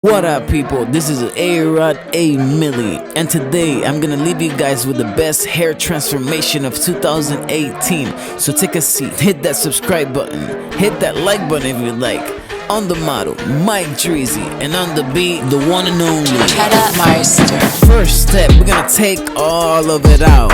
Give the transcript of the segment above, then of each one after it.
What up, people? This is A-Rod A Millie, and today I'm gonna leave you guys with the best hair transformation of 2018. So take a seat, hit that subscribe button, hit that like button if you like. On the model, Mike Dreezy, and on the beat, the one and only Meister. First step, we're gonna take all of it out.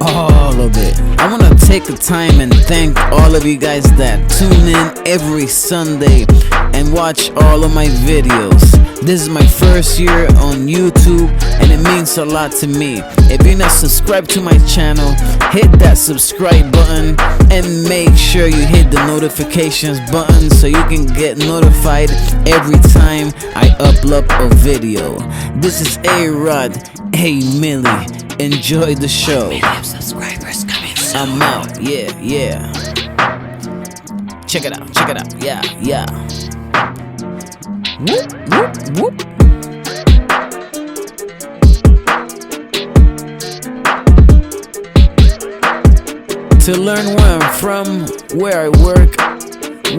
All of it. I want to take the time and thank all of you guys that tune in every Sunday and watch all of my videos. This is my first year on YouTube and it means a lot to me. If you're not subscribed to my channel, hit that subscribe button and make sure you hit the notifications button so you can get notified every time I upload a video. This is A-Rod A Millie. Enjoy the show. Subscribers coming soon. I'm out. Yeah. Check it out. Yeah. Whoop. To learn where I'm from, where I work,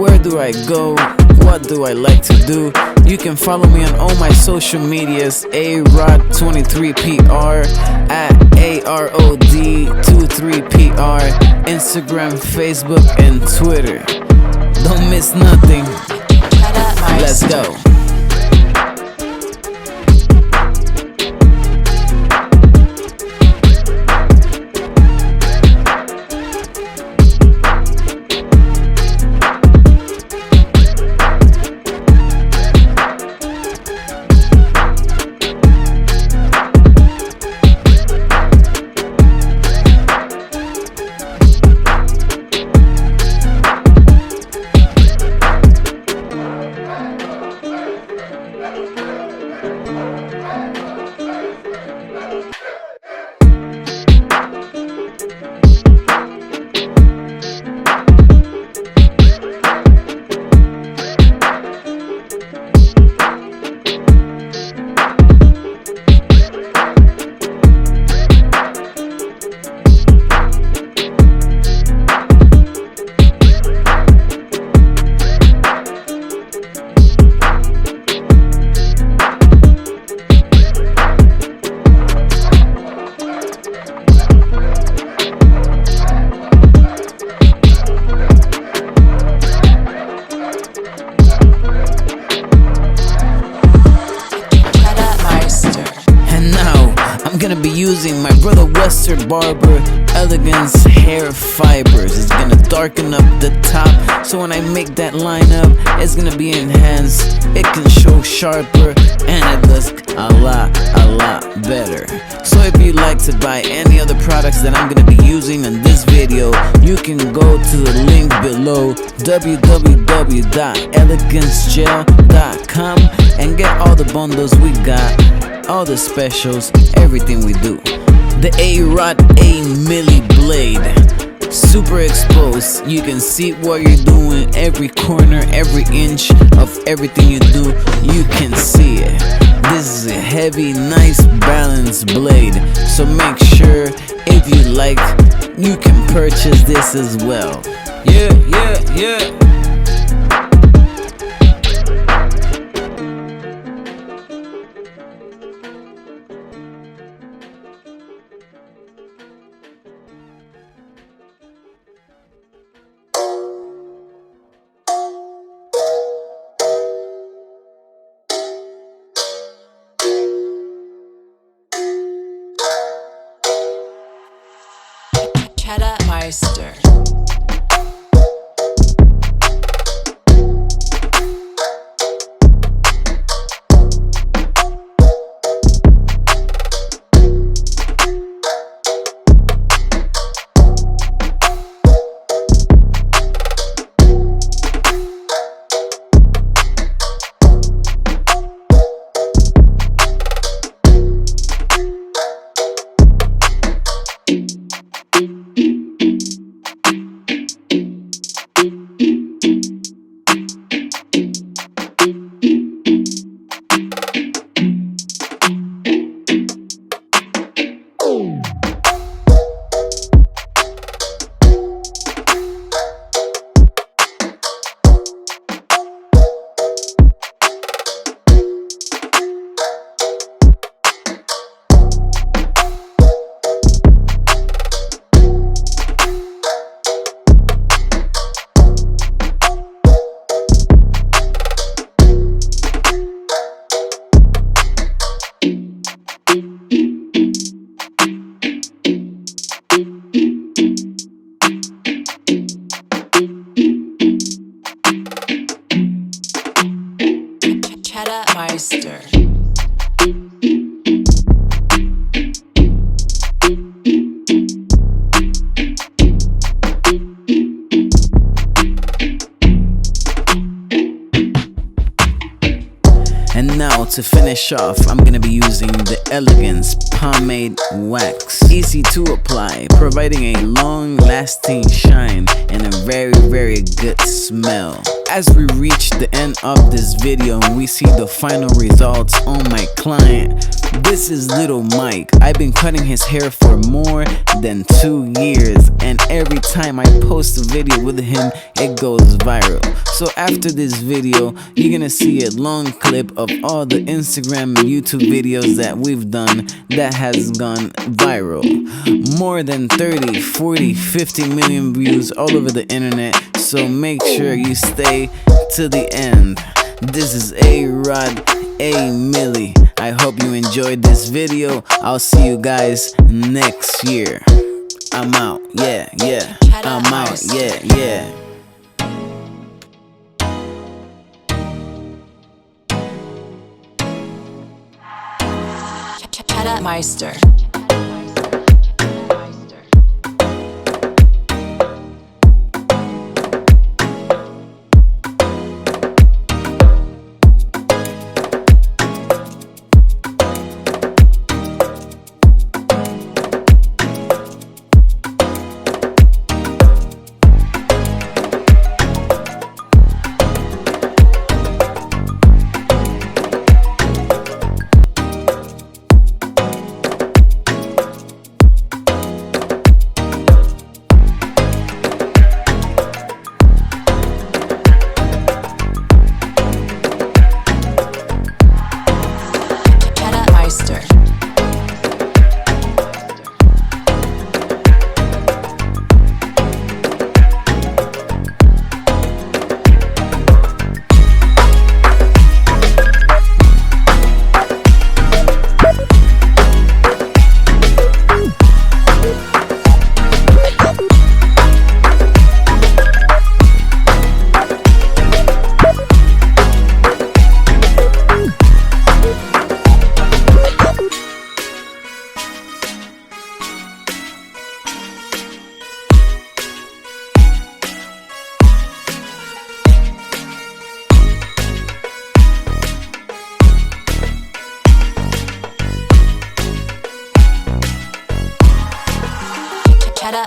where do I go, what do I like to do, you can follow me on all my social medias, A-Rod23PR, at AROD23PR, Instagram, Facebook, and Twitter. Don't miss nothing. Let's go. I'm gonna be using my brother Western Barber Elegance hair fibers. It's gonna darken up the top, so when I make that lineup, it's gonna be enhanced. It can show sharper, and it looks a lot better. So if you like to buy any other products that I'm gonna be using in this video, you can go to the link below, www.elegancegel.com, and get all the bundles we got, all the specials, everything we do. The A-Rod A Millie blade, super exposed. You can see what you're doing, every corner, every inch of everything you do, you can see it. This is a heavy, nice, balanced blade. So make sure if you like, you can purchase this as well. Yeah. Meister. Meister. And now to finish off, I'm gonna be using the Elegance Pomade Wax. Easy to apply, providing a long-lasting shine and a very good smell. As we reach the end of this video and we see the final results on my client, this is Little Mike. I've been cutting his hair for more than 2 years, and every time I post a video with him, it goes viral. So after this video, you're gonna see a long clip of all the Instagram and YouTube videos that we've done that has gone viral. More than 30, 40, 50 million views all over the internet, so make sure you stay to the end. This is A-Rod, A-Millie. I hope you enjoyed this video. I'll see you guys next year. I'm out, yeah. I'm out, yeah. Meister.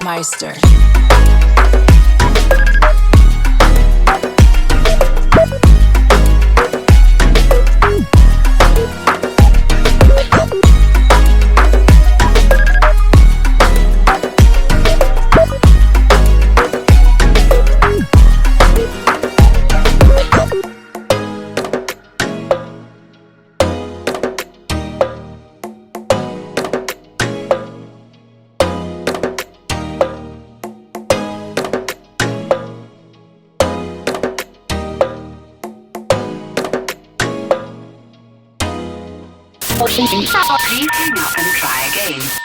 Meister. Please hang up and try again.